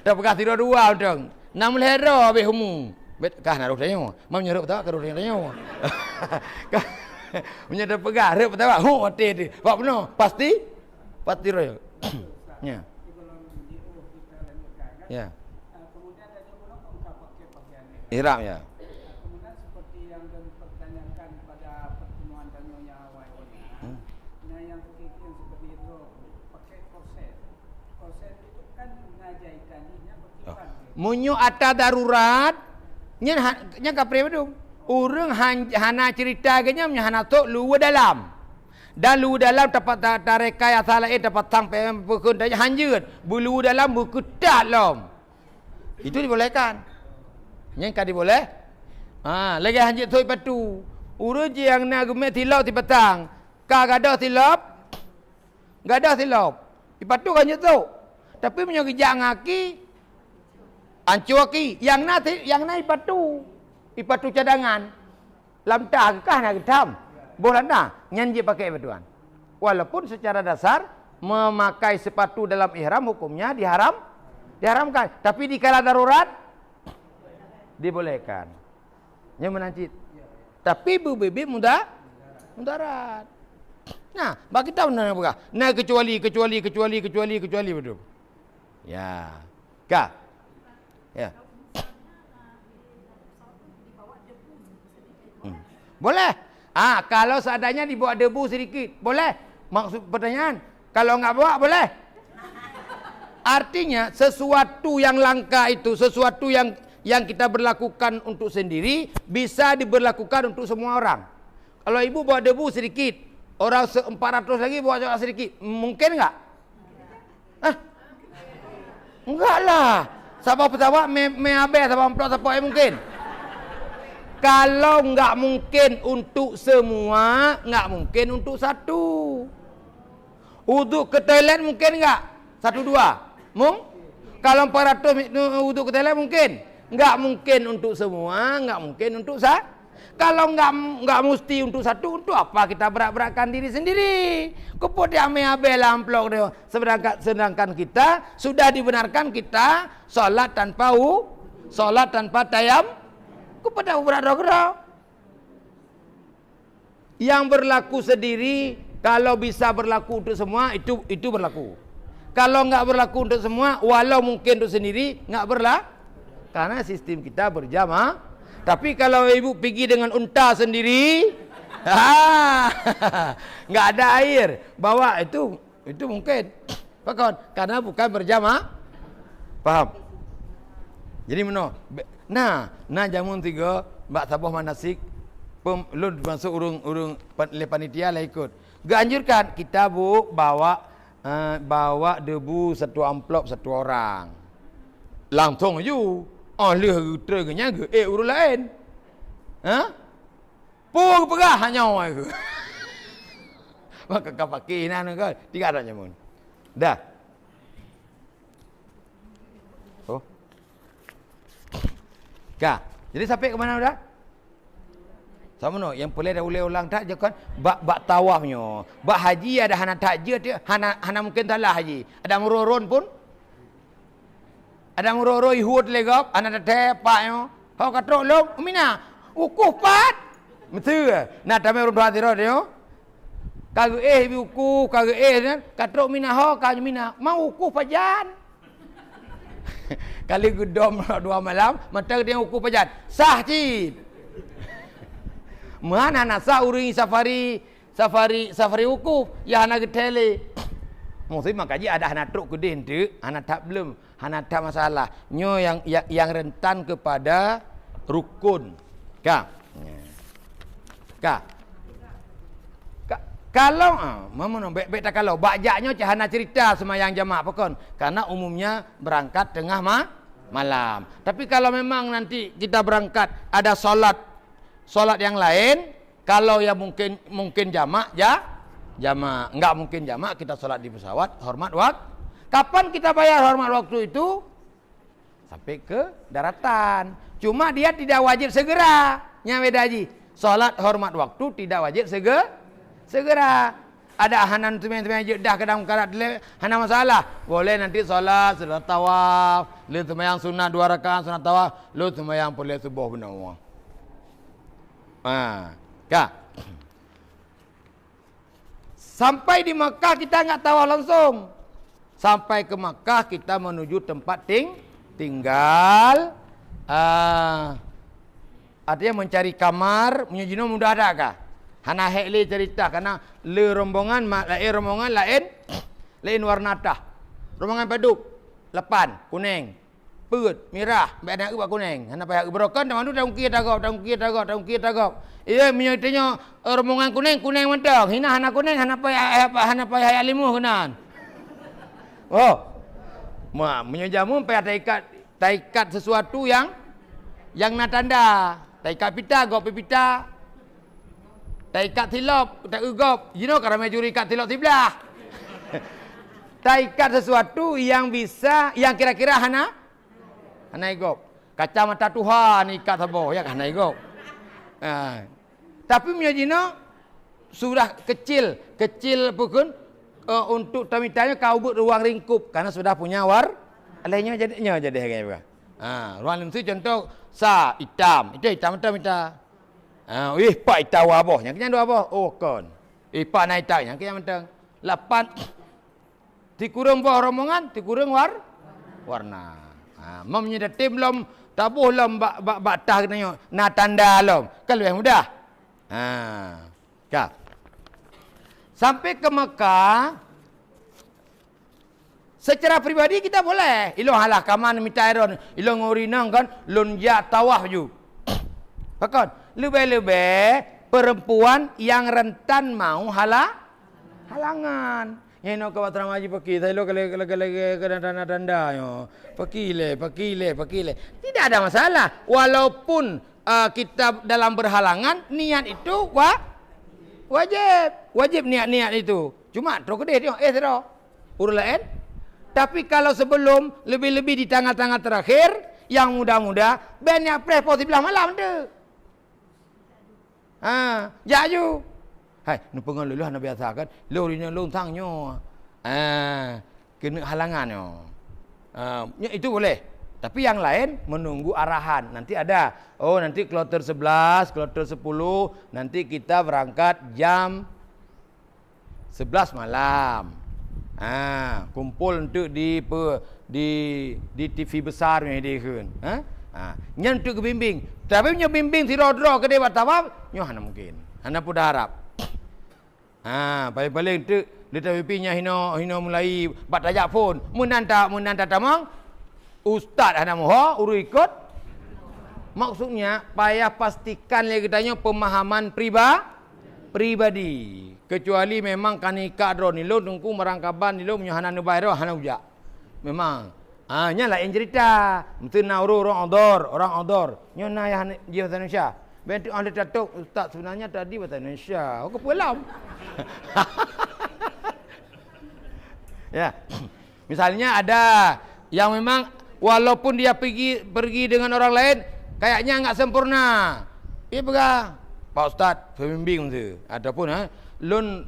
Dah pegah tidur dua dong. 6 lera habis humu. Kah nak tanya. Mam nyuruh tahu kalau tanya. Punya dah pegang rep tahu. Mati dia. Pak benar pasti royo. Ya. Ya. Kemudian ada juga engkau pakai pakaian ihram ya. Kemudian seperti yang dipertanyakan pada pertemuan tanya awal. Nah yang kekiki seperti itu pakai korset. Korset itu kan ngajai talinya berkibar. Munyo ata darurat nya kapre bedung. Urang hana cerita genya hana tok luwe dalam. Dan luwe dalam dapat tarekai asal dapat sampai pukul dah hanjut. Bulu dalam buku tak lom. Itu dibolehkan. Nya kan diboleh. Lagi hanjut toi patu. Urang je yang nak gume tilau ti petang. Ka gadah tilap. Gadah tilap. Di patu kan tu. Tapi punya kejak ngaki ancuaki yang na ipatu cadangan lamtah kah nak hitam boleh dah nyanji pakai batuan walaupun secara dasar memakai sepatu dalam ihram hukumnya diharamkan tapi di kala darurat dibolehkan nya menancit tapi bibi mudarat nah bagi tahu nak apa nah kecuali betul ya kah ya. Boleh. Kalau seadanya dibawa debu sedikit, boleh. Maksud pertanyaan, kalau enggak bawa boleh. Artinya sesuatu yang langka itu, sesuatu yang kita berlakukan untuk sendiri bisa diberlakukan untuk semua orang. Kalau ibu bawa debu sedikit, orang 400 lagi bawa sedikit, mungkin enggak? Enggak lah. Sabah pesawat habis sabah amplop siapa mungkin. Kalau enggak mungkin untuk semua, enggak mungkin untuk satu. Uduk ke toilet mungkin enggak? 1 2. Kalau 400 uduk ke toilet mungkin? Enggak mungkin untuk semua, enggak mungkin untuk satu. Kalau enggak mesti untuk satu, untuk apa kita berat-beratkan diri sendiri? Keput dia ambil amplok dia. Sedangkan kita sudah dibenarkan kita solat tanpa tayam. Kepada berat-berat. Yang berlaku sendiri kalau bisa berlaku untuk semua itu berlaku. Kalau enggak berlaku untuk semua, walau mungkin untuk sendiri enggak berlaku. Karena sistem kita berjamaah. Tapi kalau ibu pergi dengan unta sendiri, enggak ada air, bawa itu mungkin. Pakon, karena bukan berjamaah. Paham? Jadi mana? Nah jamun 3 mbak sabah manasik lud masuk urung panitia lah ikut. Ganjurkan kita bawa debu 1 amplop 1 orang. Langsung aja. Leh tergenya ke urus lain. Pung pegah hanya ke. Maka kapaki nan ke 3 ada jamun. Dah. Jadi sampai ke mana dah? Sama no, yang boleh dah boleh ulang tak je kan? Bak tawafnya. Bak haji ada hana takjil dia, hana mungkin talah haji. Ada muroron pun. Ada muroro ihud legap, hana tepak yo. Kau katrok lom, mina. Ukuf pat. Betul. Nah, tamai orang hati dia. Kagak biuku, kagak kan. Katrok minaho, kagak mina. Mau uku pajan. Kali gedom 2 malam, mata dia uku pajan. Sah cip. Mana nasa uring safari uku. Ya anak getele. Maksudnya makanya ada anak truk gede tu, anak tak belum, anak tak masalah. Nyo yang rentan kepada rukun. Kak. Kalau baik tak kalau bakjaknya cahana cerita semayang jamaah pekon karena umumnya berangkat tengah malam. Tapi kalau memang nanti kita berangkat ada solat yang lain, kalau ya mungkin jamaah enggak mungkin jamaah kita solat di pesawat hormat waktu. Kapan kita bayar hormat waktu itu? Sampai ke daratan. Cuma dia tidak wajib segera. Nya beda haji. Solat hormat waktu tidak wajib segera. Ada hanan teman-teman dah kadang karat hana masalah. Boleh nanti solat sudah tawaf, lu sembahyang sunat 2 rakaat sunat tawaf, lu sembahyang boleh subuh benar. Sampai di Makkah kita enggak tawaf langsung. Sampai ke Makkah kita menuju tempat tinggal. Artinya mencari kamar, menyujino mudah ada kah? Hana hekli cerita karena rombongan lain warna tah. Rombongan paduk, lepan, kuning, put, merah, benak ubah kuning. Hana payah berokan dah mandu dah ungkir tagap. Iya menyutinya rombongan kuning mentang. Hina hana kuning, hana payah limuh kenan. Oh. Menyajamu payah taikat sesuatu yang nak tanda. Taikat pita, gop pita. Taikat tilop, tak ugop. You know kerana juri kat tilop sebelah. Taikat sesuatu yang bisa, yang kira-kira hana igop. Kacamata Tuhan ikat sabo, ya hana igop. Tapi menyajino sudah kecil pun untuk tamitanya kau buat ruang ringkup karena sudah punya lainnya jadi harga. Ruang ringkup contoh hitam kita. Pak hitam apa? Yang kena dua apa? Oh kon. Pak naik hitam yang kena mentang. 8 dikurung bawah rombongan, dikurung warna. Mempunyai tim lom tabuh lom batah kena na tanda lom. Kan lebih mudah. Sampai ke Mekah secara pribadi kita boleh. Ilo halah kaman minta iron, ilo ngurinang kan lunja tawaf ju. Pakon. Lebih-lebih perempuan yang rentan mau halangan. Yang nak kawat ramaji pakai, saya lo kalau tanda yo. Pakai le. Tidak ada masalah. Walaupun kita dalam berhalangan, niat itu wajib niat itu. Cuma terus dia terus urus lain. Tapi kalau sebelum lebih-lebih di tanggal-tanggal terakhir yang muda-muda, banyak prepos di belah malam tu. Jaju. Hai, nu pengen luluh hana biasa kan. Lorinya lontangnya. Kena halangannya. Itu boleh. Tapi yang lain menunggu arahan. Nanti ada. Oh, nanti kloter 11, kloter 10, nanti kita berangkat jam 11 malam. Kumpul untuk di TV besar ni dia kan. Nyan tu kebimbing. Tapi punya bimbing si rodro ke dia tawaf, nyo hana mungkin. Hana pun dah harap. Paling-paling tu dia tawipinya hino mulai bat tajak pun. Mun nanta tamang ustaz hana moho uru ikut. Maksudnya payah pastikan lagi tanya pemahaman pribadi. Kecuali memang kanika dro nilo tungku merangkaban nilo punya hana nubairo hana ujak. Memang nya lain cerita. Mesti na orang odor. Nyo na ya dia bahasa Indonesia. Bentuk anda tatuk ustaz sebenarnya tadi bahasa Indonesia. Oh kepulam. Ya. Misalnya ada yang memang walaupun dia pergi dengan orang lain kayaknya enggak sempurna. Dia pegang Pak Ustaz pembimbing tu ataupun lun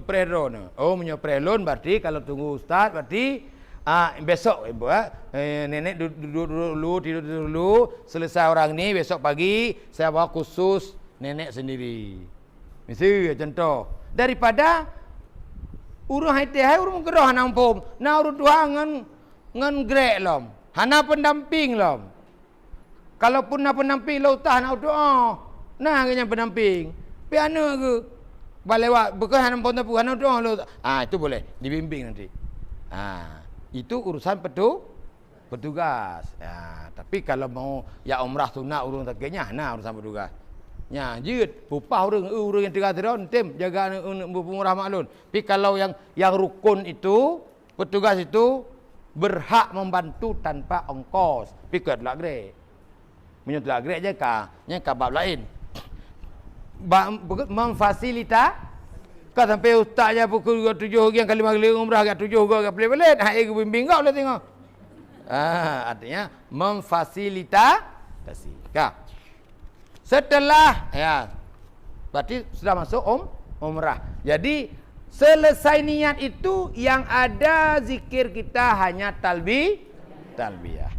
prelon. Oh punya prelon berarti kalau tunggu ustaz berarti Besok ibu nenek duduk dulu, tidur dulu. Selesai orang ni besok pagi saya bawa khusus nenek sendiri. Mesti contoh. Daripada urung hai urung geroh nampum. Na urung dua ngan grek lom. Hana pendamping lom. Kalaupun na pendamping lo tah na doa. Nah kena pendamping. Piano ke balewak bekas hana pun tapu hana doa lo. Itu boleh dibimbing nanti. Itu urusan petugas. Tapi kalau mau ya umrah sunat urung taknya, urusan petugas. Nya jeut pupah urang yang tiga-tiga tem jaga umrah maklun. Tapi kalau yang rukun itu petugas itu berhak membantu tanpa ongkos. Pikir lah grek. Menyudah grek je nya bab lain. Memfasilita kau sampai ustaz je pukul 7 yang kali maghrib umrah agak 7 agak pelik-pelik. Aku bimbing kau lah tengok. Artinya memfasilitasi. Setelah berarti sudah masuk umrah. Jadi selesai niat itu yang ada zikir kita hanya talbiyah.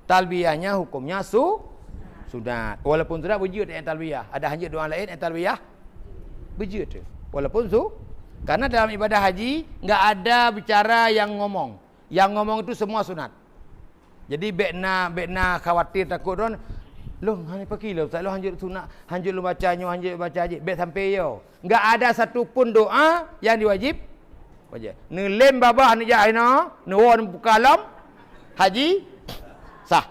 Talbiyahnya hukumnya sunat. Walaupun sudah wujud talbiyah. Ada hanya doa lain talbiyah wujud. Walaupun karena dalam ibadah haji enggak ada bicara yang ngomong. Yang ngomong itu semua sunat. Jadi bekna khawatir takut don. Loh hanya pakai lo, lo hanjur sunat, hanjur lo bacanya, hanjur baca haji, bek sampai yo. Enggak ada satu pun doa yang diwajib. Nelem babah ni jaina, nuwon bukalam haji sah.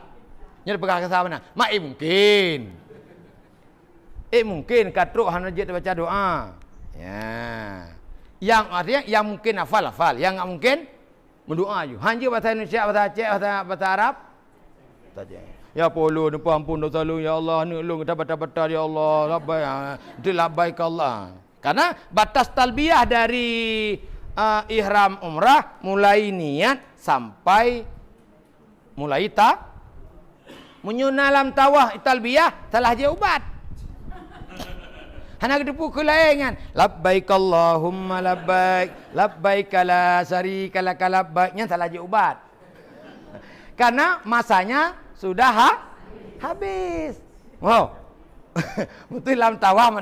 Nya pegang ke sana. Mai mungkin. Mungkin katruk hana je baca doa. Ya. Yang artinya yang mungkin hafal, yang enggak mungkin mendoa je. Hanya bahasa Indonesia, bahasa Aceh, bahasa Arab saja. Ya polo ni ampun dosa lu ya Allah, ni lu bata-bata ya Allah, labbaik Allah. Karena batas talbiyah dari ihram umrah mulai niat sampai mulai menyunalam tawah talbiyah salah je ubat. Hana kedepu kelaingan. Labbaik Allahumma labbaik. Labbaik la syarika lak labbaik. Nya salah je ubat. Karena masanya sudah habis. Wow. Betul lam tawah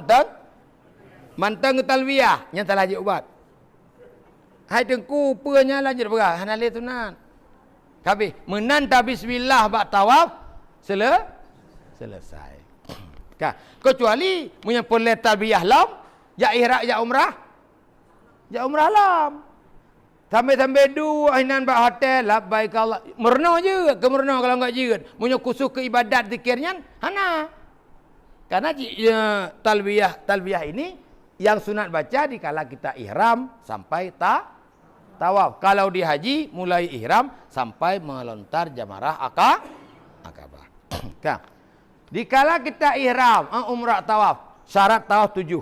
manteng talbiyah. Nya salah je ubat. Hai tengku punya lanjut berah. Hana le sunat. Habis menanta bismillah bak tawaf selesai. Kecuali punya boleh talbiyah lam, ya ihram ya umrah lam. Sampai dua hinan bak hotel labbaik Allah. Merno je, kemerno kalau enggak jirat. Punya khusus ke ibadat zikirnya hana. Karena talbiyah ini yang sunat baca dikala kita ihram sampai tawaf. Kalau di haji mulai ihram sampai melontar jamarah akabah. Dikala kita ihram, umrah tawaf, syarat tawaf 7.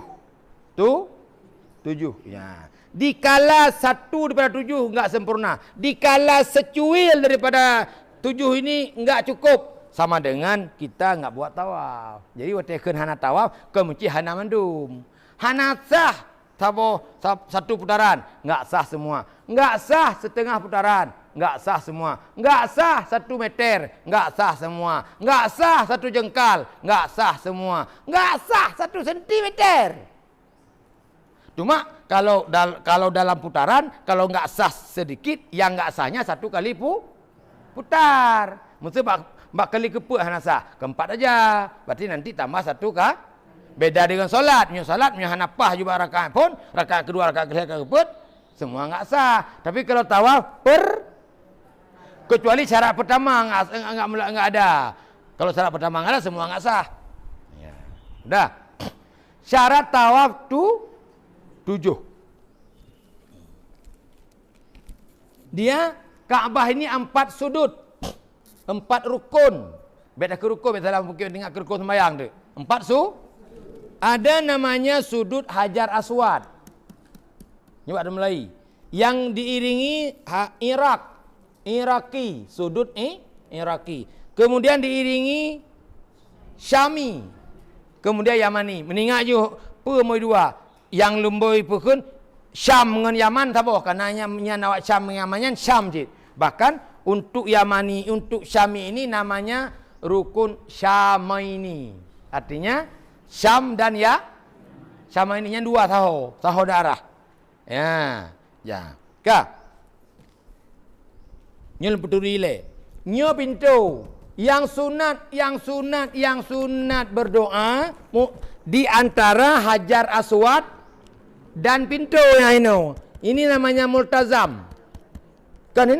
7. Ya. Dikala 1 daripada 7 enggak sempurna. Dikala secuil daripada 7 ini enggak cukup. Sama dengan kita enggak buat tawaf. Jadi watekeun hana tawaf, kemuci hana mandum. Hana sah satu putaran, enggak sah semua. Enggak sah setengah putaran, enggak sah semua. Enggak sah 1 meter, enggak sah semua. Enggak sah 1 jengkal, enggak sah semua. Enggak sah 1 sentimeter. Cuma kalau dalam putaran, kalau enggak sah sedikit, yang enggak sahnya 1 kali putar. Mesti bak kali keput hana sah. Keempat aja. Berarti nanti tambah 1 kah? Beda dengan solat. Punya hana pah juga rakaat pun, rakaat kedua, rakaat ketiga keput, semua enggak sah. Tapi kalau tawaf kecuali syarat pertama enggak ada. Kalau syarat pertama enggak ada, semua enggak sah. Ya. Udah. Syarat tawaf 7. Dia Ka'bah ini 4 sudut. 4 rukun. Beda ke rukun, biasalah mungkin dengar ke rukun sembahyang tu. 4 ada namanya sudut Hajar Aswad. Ini ada Melayu. Yang diiringi Iraki, sudut Iraki. Kemudian diiringi Syami. Kemudian Yamani. Meninggal je pe dua. Yang lumboi pun Syam dengan Yaman tak boleh. Karena nya nawak Syam dengan Yaman Syam je. Bahkan untuk Yamani, untuk Syami ini namanya rukun Syamaini. Artinya Syam dan Syamaininya dua saudara. Ya. Nyo peturi nyo pintu yang sunat berdoa di antara Hajar Aswad dan pintu yang ini namanya multazam. Kan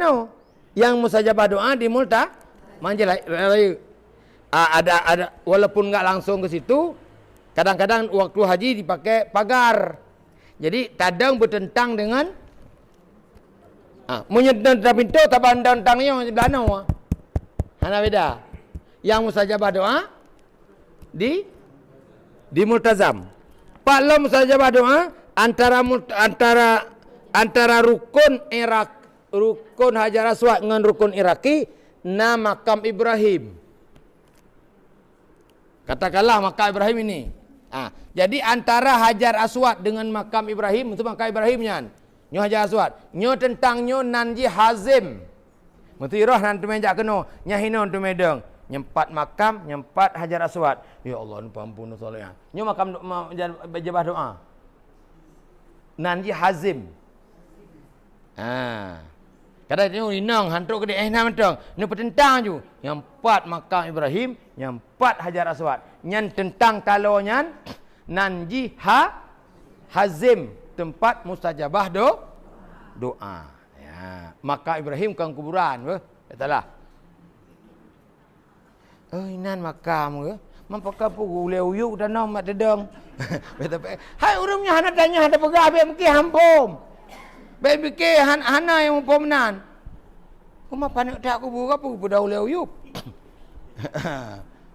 yang mustajabah doa di ada walaupun enggak langsung ke situ, kadang-kadang waktu haji dipakai pagar. Jadi kadang bertentang dengan menyedang pintu taban tentangnya sebelah mana. Hana beda. Yang mustajabah doa di multazam. Pak lo mustajabah doa antara rukun Hajar Aswad dengan rukun Iraki makam Ibrahim. Katakanlah makam Ibrahim ini. Jadi antara Hajar Aswad dengan makam Ibrahim itu makam Ibrahimnya. Nyo Hajar Aswad. Nyo tentang nyo Nanji Hazim. Mesti roh nan tumenjak keno nyahino tumedeng. Nyempat makam, nyempat Hajar Aswad. Ya Allah, ampun soleh. Nyo makam berjabah doa. Nanji Hazim. Kadang dia inang hantuk ke dia mentang. Ni petentang ju. Nyempat makam Ibrahim, nyempat Hajar Aswad. Nyan tentang talonya Nanji Hazim, tempat mustajabah doa. Ya, makam Ibrahim kan kuburan, katalah. Inan makam ke? Mampaka pugu leuyuk dan nom mat dedeng. Hai urumnya hana tanya hana pegah be mungkin hampom. Be mikir hana yang umpomnan. Kuma panik tak kubur apa budau leuyuk.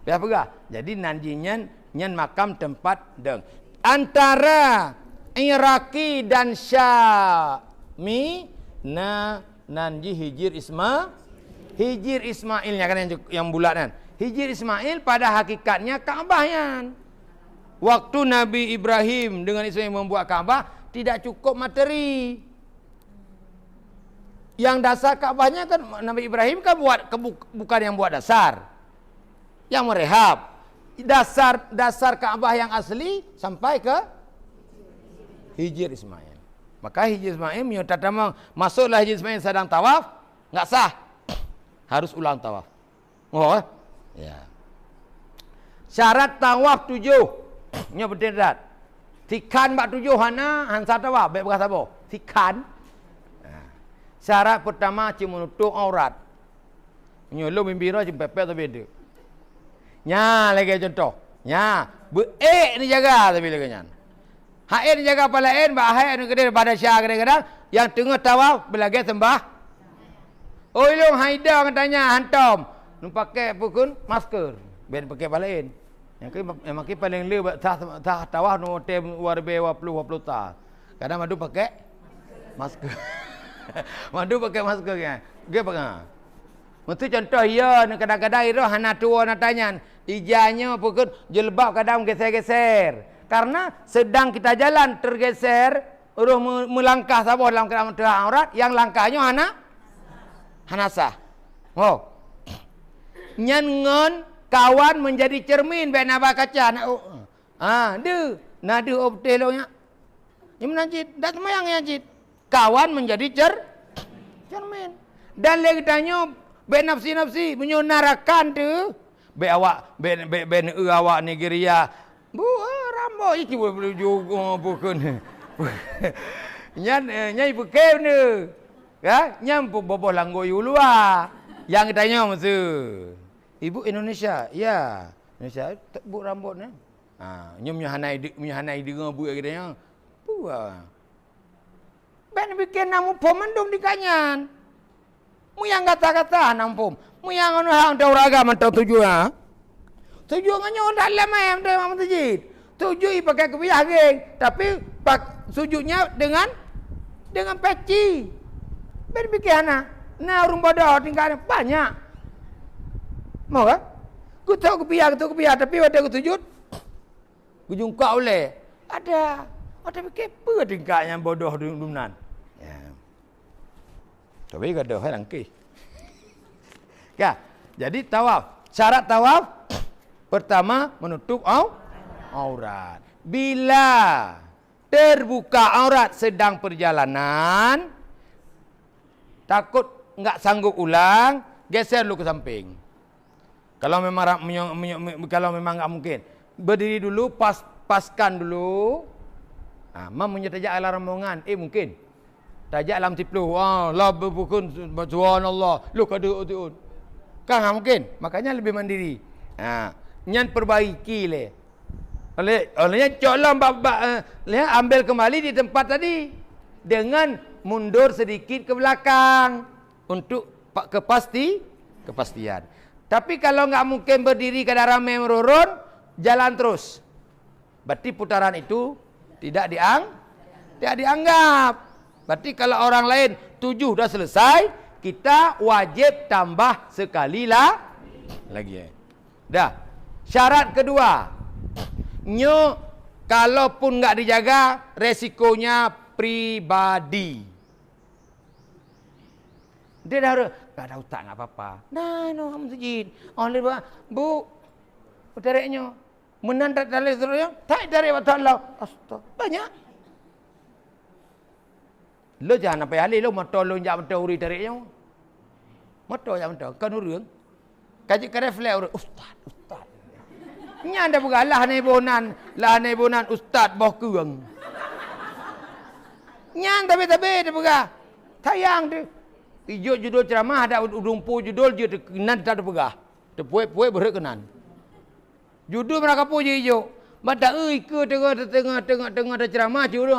Be pegah. Jadi nanjinya nyan makam tempat deng. Antara Iraki dan Syami nanji Hijir Ismailnya kan yang bulatkan. Hijir Ismail pada hakikatnya Ka'bahnya. Waktu Nabi Ibrahim dengan Ismail membuat Ka'bah tidak cukup materi. Yang dasar Ka'bahnya kan Nabi Ibrahim kan bukan yang buat dasar. Yang merehab. Dasar Ka'bah yang asli sampai ke Hijir Ismail. Maka Hijir Ismail masuklah Hijir Ismail sedang tawaf, enggak sah. Harus ulang tawaf. Ya. Syarat tawaf 7. Nya penting dah. Tikan bak 7 hansa tawaf, baik berkata apa? Tikan. Syarat pertama cuma menutup aurat. Nyolo bimbira cuma pepek tu beda. Nya lagi contoh. Nya ni jaga tapi lagi nya. Haid jaga palain, ba haid ni gede pada syah kadang-kadang yang tengah tawaf belagi sembah. Ilung haida katanya hantam. Nu pakai pukun masker. Ben pakai palain. Yang makin paling le tah tawaf nu tem warbe 20 ta. Kadang madu pakai masker. Madu pakai masker kan. Ge pakai. Mesti contoh ya kadang-kadang iro hana tua nak tanya. Ijanya pukun jilbab kadang geser-geser. Karena sedang kita jalan tergeser, uruh melangkah sabah dalam keadaan aurat, yang langkahnya hanasah. Nyan kawan menjadi cermin be naba kaca. Nadu obtelonya. Yang najid, dak semayang najid. Kawan menjadi cermin. Dan lagi tanya be nafsi menyonarakan tu. Be awak awak Nigeria. Rambo iki boleh juga bukan. Nyai bukan ni. Ya, nyampu boboh langgoi ulua. Yang tanya mesti. Ibu Indonesia. Ya, Indonesia bu rambutnya. Nyumnya hanai dengan bu katanya. Buah. Ben bikin namu pomandum di kanyan. Mu yang kata-kata nampum. Mu yang anu hang dauraga mantau tujuan. Tujuannya orang dalam ayam tu Imam Tajid. Tujuh pakai kebiah geng, tapi sujudnya dengan peci. Berbikiana. Nah orang bodoh tinggalnya banyak. Mau kan? Ku tahu kebiah, tapi waktu aku sujud, ku jungkak oleh. Ada pikir apa tingkahnya bodoh dunan. Ya. Tapi gaduh hai langkih. Ya, jadi tawaf. Syarat tawaf pertama menutup aurat. Bila terbuka aurat sedang perjalanan, takut enggak sanggup ulang, geser dulu ke samping. Kalau memang enggak mungkin, berdiri dulu, paskan dulu. Mam punya tajak ala rombongan, mungkin. Tajak alam tiplu. La berpukun subhanallah. Lu kada utiun. Kan mungkin. Makanya lebih mandiri. Nyan perbaiki le. Olehnya colam ambil kembali di tempat tadi dengan mundur sedikit ke belakang untuk kepastian. Tapi kalau enggak mungkin berdiri kada ramai merurun, jalan terus. Berarti putaran itu tidak dianggap. Berarti kalau orang lain 7 dah selesai, kita wajib tambah sekali lagi. Dah. Syarat kedua. Kalaupun enggak dijaga, resikonya pribadi. Dia dah ada ustaz enggak apa-apa. Nah, masjid. Oleh Bu, tareknya. Menan tak tarik terusnya? Tak tarik wa ta'ala. Astaga. Banyak. Lo jangan apa ahli lo motor lo jak motor uri tariknya. Motor jak motor kan urang. Kaji ke refleks ustaz. Nya anda begalah ni bonan, ustaz boh kurang. Nya tapi dia begah. Tayang tu. Ijo judul ceramah ada rumpu judul je kenan tak begah. Tepuai berkenan. Judul mereka puji hijau. Mata ke tengah ada ceramah judul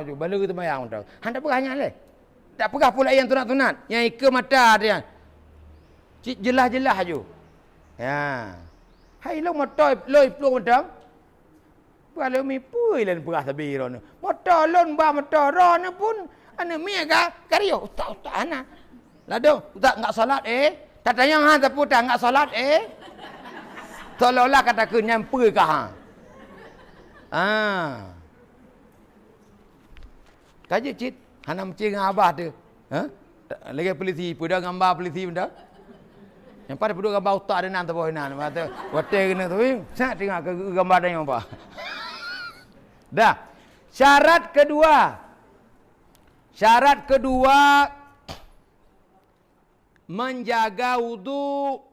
ju balu kita bayang tu. Handa pegahnya le. Tak pegah pula yang tunat-tunat. Yang ke mata dia. Jelas-jelas ju. Ya. Hai lo motor loi plong dam. Kalau mi pui len pegah sabiro ni. Motor lon ba motor ron pun ana mi ga kario ustaz ana. Lado ustaz enggak solat tak tanya hang tak putar enggak solat seolah-olah katakan nyampai ke hang. Kaji cit, hana mesti dengan abah tu. Lagi polisi, pada gambar polisi benda. Yang pada pada gambar utak dia nan tu boy nan. Mata hotel kena tu, saya tengok ke gambar dia apa. Dah. Syarat kedua menjaga wudu.